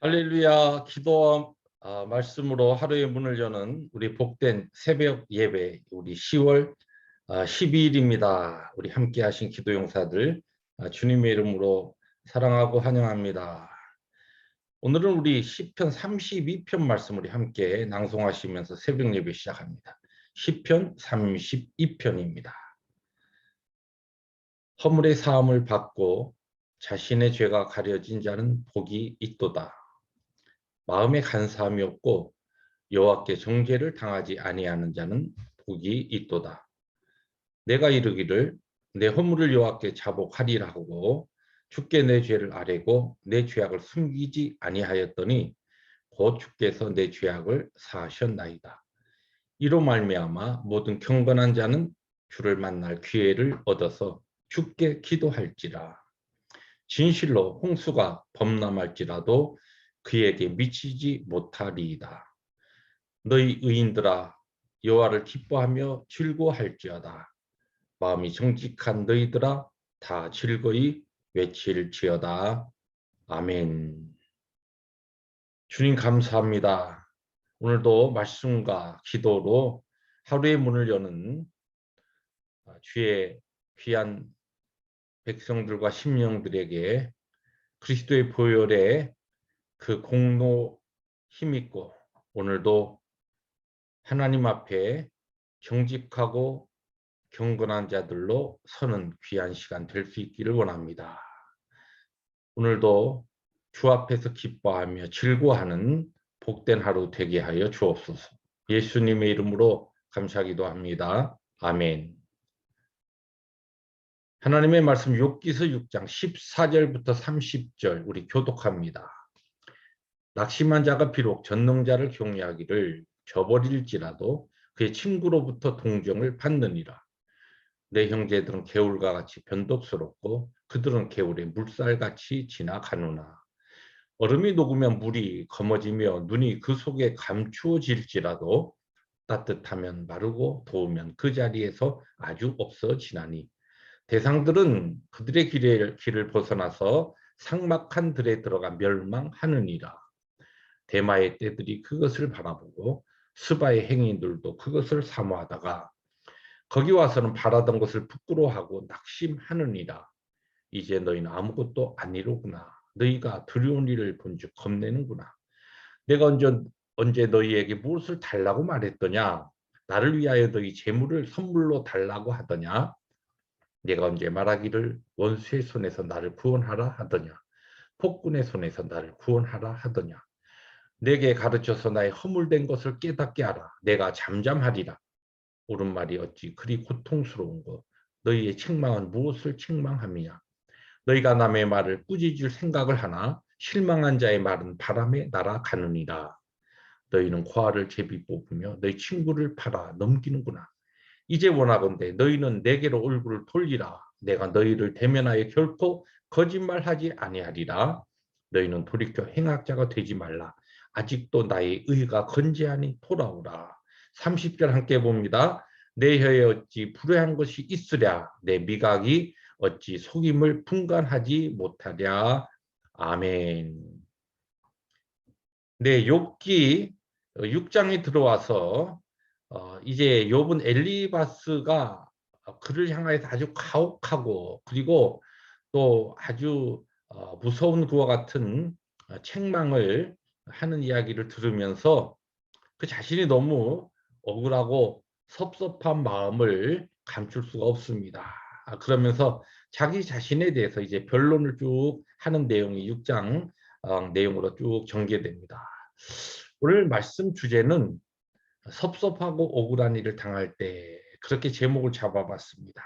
할렐루야. 기도 말씀으로 하루의 문을 여는 우리 복된 새벽 예배, 우리 10월 12일입니다. 우리 함께 하신 기도 용사들 주님의 이름으로 사랑하고 환영합니다. 오늘은 우리 시편 32편 말씀 우리 함께 낭송하시면서 새벽 예배 시작합니다. 시편 32편입니다. 허물의 사함을 받고 자신의 죄가 가려진 자는 복이 있도다. 마음에 간사함이 없고 여호와께 정죄를 당하지 아니하는 자는 복이 있도다. 내가 이르기를 내 허물을 여호와께 자복하리라 하고 주께 내 죄를 아뢰고 내 죄악을 숨기지 아니하였더니 곧 주께서 내 죄악을 사하셨나이다. 이로 말미암아 모든 경건한 자는 주를 만날 기회를 얻어서 주께 기도할지라. 진실로 홍수가 범람할지라도 그에게 미치지 못하리이다. 너희 의인들아 여호와를 기뻐하며 즐거워할지어다. 마음이 정직한 너희들아 다 즐거이 외칠지어다. 아멘. 주님 감사합니다. 오늘도 말씀과 기도로 하루의 문을 여는 주의 귀한 백성들과 심령들에게 그리스도의 보혈에 그 공로 힘있고 오늘도 하나님 앞에 정직하고 경건한 자들로 서는 귀한 시간 될 수 있기를 원합니다. 오늘도 주 앞에서 기뻐하며 즐거워하는 복된 하루 되게 하여 주옵소서. 예수님의 이름으로 감사하기도 합니다. 아멘. 하나님의 말씀 욥기서 6장 14절부터 30절 우리 교독합니다. 낙심한 자가 비록 전능자를 경외하기를 저버릴지라도 그의 친구로부터 동정을 받느니라. 내 형제들은 개울과 같이 변덕스럽고 그들은 개울의 물살같이 지나가누나. 얼음이 녹으면 물이 검어지며 눈이 그 속에 감추어질지라도 따뜻하면 마르고 더우면 그 자리에서 아주 없어지나니. 대상들은 그들의 길을 벗어나서 삭막한 들에 들어가 멸망하느니라. 대마의 떼들이 그것을 바라보고 스바의 행인들도 그것을 사모하다가 거기 와서는 바라던 것을 부끄러워하고 낙심하느니라. 이제 너희는 아무것도 아니로구나. 너희가 두려운 일을 본즉 겁내는구나. 내가 언제 너희에게 무엇을 달라고 말했더냐? 나를 위하여 너희 재물을 선물로 달라고 하더냐? 내가 언제 말하기를 원수의 손에서 나를 구원하라 하더냐? 폭군의 손에서 나를 구원하라 하더냐? 내게 가르쳐서 나의 허물된 것을 깨닫게 하라. 내가 잠잠하리라. 옳은 말이 어찌 그리 고통스러운 것. 너희의 책망은 무엇을 책망함이냐. 너희가 남의 말을 꾸짖을 생각을 하나 실망한 자의 말은 바람에 날아가느니라. 너희는 고아를 제비 뽑으며 너희 친구를 팔아 넘기는구나. 이제 원하건대 너희는 내게로 얼굴을 돌리라. 내가 너희를 대면하여 결코 거짓말하지 아니하리라. 너희는 돌이켜 행악자가 되지 말라. 아직도 나의 의가 건재하니 돌아오라. 30절 함께 봅니다. 내 혀에 어찌 불의한 것이 있으랴. 내 미각이 어찌 속임을 분간하지 못하랴. 아멘. 네, 욥기 6장에 들어와서 이제 욥은 엘리바스가 그를 향하여서 아주 가혹하고 그리고 또 아주 무서운 그와 같은 책망을 하는 이야기를 들으면서 그 자신이 너무 억울하고 섭섭한 마음을 감출 수가 없습니다. 그러면서 자기 자신에 대해서 이제 변론을 쭉 하는 내용이 6장 내용으로 쭉 전개됩니다. 오늘 말씀 주제는 섭섭하고 억울한 일을 당할 때 그렇게 제목을 잡아봤습니다.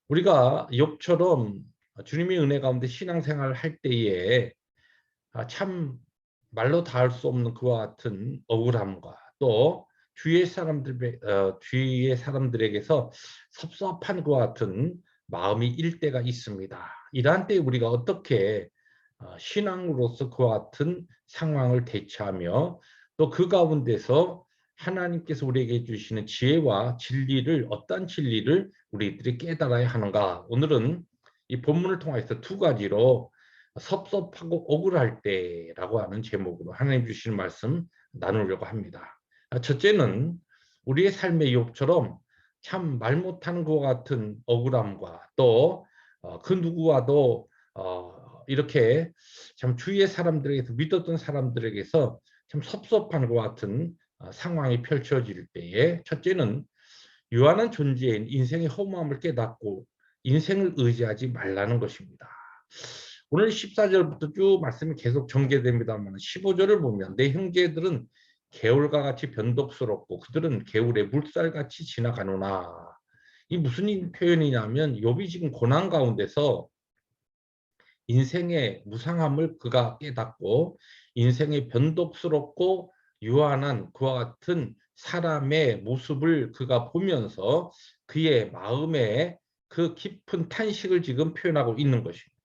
우리가 욥처럼 주님의 은혜 가운데 신앙생활을 할 때에 참 말로 닿을 수 없는 그와 같은 억울함과 또 주위의 사람들에게서 섭섭한 그와 같은 마음이 일 때가 있습니다. 이러한 때 우리가 어떻게 신앙으로서 그와 같은 상황을 대처하며 또 그 가운데서 하나님께서 우리에게 주시는 지혜와 진리를 어떤 진리를 우리들이 깨달아야 하는가. 오늘은 이 본문을 통해서 두 가지로 섭섭하고 억울할 때라고 하는 제목으로 하나님 주시는 말씀 나누려고 합니다. 첫째는 우리의 삶의 욥처럼 참 말 못하는 것과 같은 억울함과 또 그 누구와도 이렇게 참 주위의 사람들에게서 믿었던 사람들에게서 참 섭섭한 것 같은 상황이 펼쳐질 때에 첫째는 유한한 존재인 인생의 허무함을 깨닫고 인생을 의지하지 말라는 것입니다. 오늘 14절부터 쭉 말씀이 계속 전개됩니다만 15절을 보면 내 형제들은 개울과 같이 변덕스럽고 그들은 개울의 물살같이 지나가노나. 이 무슨 표현이냐면 욥이 지금 고난 가운데서 인생의 무상함을 그가 깨닫고 인생의 변덕스럽고 유한한 그와 같은 사람의 모습을 그가 보면서 그의 마음에 그 깊은 탄식을 지금 표현하고 있는 것입니다.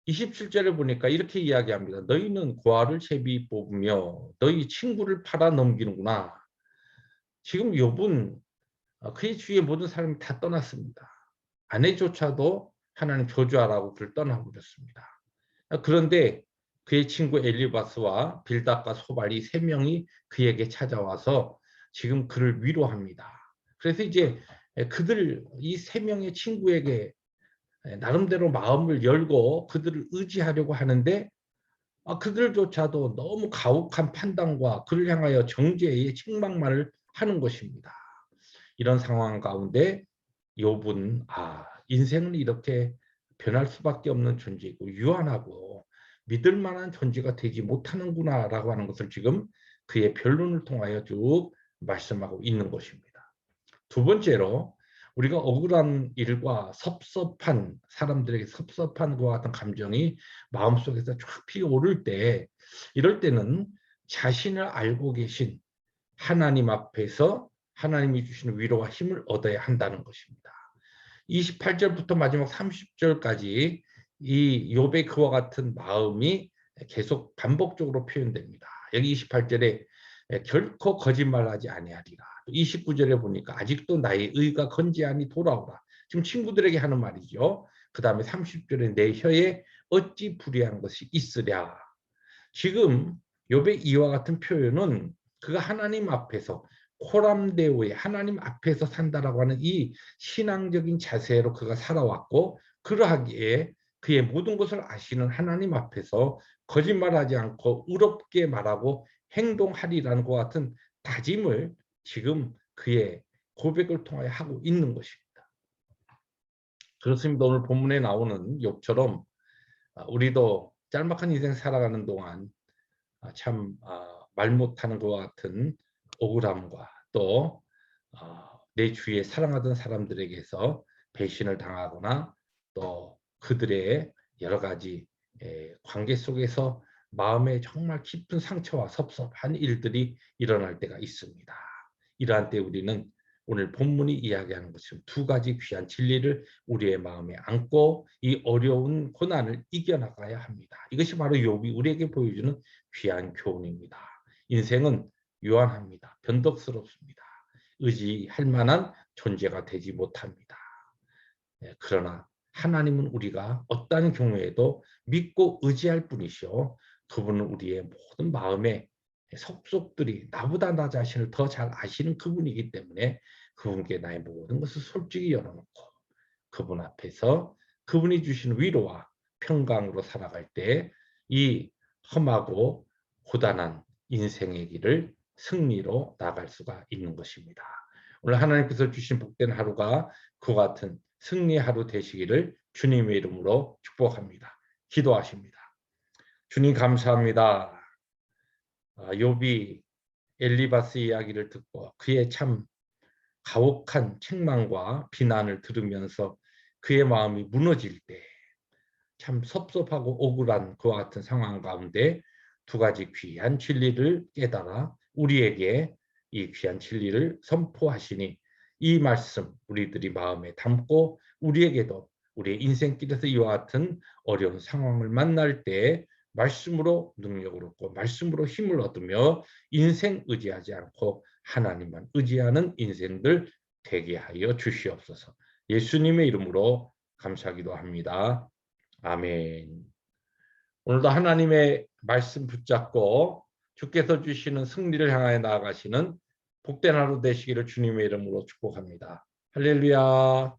27절에 보니까 이렇게 이야기합니다. 너희는 고아를 제비 뽑으며 너희 친구를 팔아 넘기는구나. 지금 욥은 그의 주위의 모든 사람이 다 떠났습니다. 아내조차도 하나님 저주하라고 그를 떠나버렸습니다. 그런데 그의 친구 엘리바스와 빌닷과 소발이 세 명이 그에게 찾아와서 지금 그를 위로합니다. 그래서 이제 그들 이 세 명의 친구에게 나름대로 마음을 열고 그들을 의지하려고 하는데 그들조차도 너무 가혹한 판단과 그를 향하여 정죄의 책망만을 하는 것입니다. 이런 상황 가운데 욥은 인생은 이렇게 변할 수밖에 없는 존재이고 유한하고 믿을 만한 존재가 되지 못하는구나라고 하는 것을 지금 그의 변론을 통하여 쭉 말씀하고 있는 것입니다. 두 번째로 우리가 억울한 일과 섭섭한 사람들에게 섭섭한 것과 같은 감정이 마음속에서 쫙 피어오를 때 이럴 때는 자신을 알고 계신 하나님 앞에서 하나님이 주시는 위로와 힘을 얻어야 한다는 것입니다. 28절부터 마지막 30절까지 이 욥의 그와 같은 마음이 계속 반복적으로 표현됩니다. 여기 28절에 결코 거짓말하지 아니하리라. 29절에 보니까 아직도 나의 의가 건재하니 돌아오라. 지금 친구들에게 하는 말이죠. 그 다음에 30절에 내 혀에 어찌 불의한 것이 있으랴. 지금 욥의 이와 같은 표현은 그가 하나님 앞에서 코람데오에 하나님 앞에서 산다라고 하는 이 신앙적인 자세로 그가 살아왔고 그러하기에 그의 모든 것을 아시는 하나님 앞에서 거짓말하지 않고 의롭게 말하고 행동하리라는 것 같은 다짐을 지금 그의 고백을 통하여 하고 있는 것입니다. 그렇습니다. 오늘 본문에 나오는 욥처럼 우리도 짤막한 인생 살아가는 동안 참 말 못하는 것 같은 억울함과 또 내 주위에 사랑하던 사람들에게서 배신을 당하거나 또 그들의 여러 가지 관계 속에서 마음에 정말 깊은 상처와 섭섭한 일들이 일어날 때가 있습니다. 이러한 때 우리는 오늘 본문이 이야기하는 것처럼 두 가지 귀한 진리를 우리의 마음에 안고 이 어려운 고난을 이겨나가야 합니다. 이것이 바로 욥이 우리에게 보여주는 귀한 교훈입니다. 인생은 유한합니다. 변덕스럽습니다. 의지할 만한 존재가 되지 못합니다. 그러나 하나님은 우리가 어떠한 경우에도 믿고 의지할 뿐이시오. 그분은 우리의 모든 마음의 속속들이 나보다 나 자신을 더 잘 아시는 그분이기 때문에 그분께 나의 모든 것을 솔직히 열어놓고 그분 앞에서 그분이 주시는 위로와 평강으로 살아갈 때 이 험하고 고단한 인생의 길을 승리로 나갈 수가 있는 것입니다. 오늘 하나님께서 주신 복된 하루가 그와 같은 승리 하루 되시기를 주님의 이름으로 축복합니다. 기도하십니다. 주님 감사합니다. 욥이 엘리바스 이야기를 듣고 그의 참 가혹한 책망과 비난을 들으면서 그의 마음이 무너질 때 참 섭섭하고 억울한 그와 같은 상황 가운데 두 가지 귀한 진리를 깨달아 우리에게 이 귀한 진리를 선포하시니 이 말씀 우리들이 마음에 담고 우리에게도 우리의 인생길에서 이와 같은 어려운 상황을 만날 때 말씀으로 능력을 얻고 말씀으로 힘을 얻으며 인생 의지하지 않고 하나님만 의지하는 인생들 되게 하여 주시옵소서. 예수님의 이름으로 감사기도 합니다. 아멘. 오늘도 하나님의 말씀 붙잡고 주께서 주시는 승리를 향하여 나아가시는 복된 하루 되시기를 주님의 이름으로 축복합니다. 할렐루야.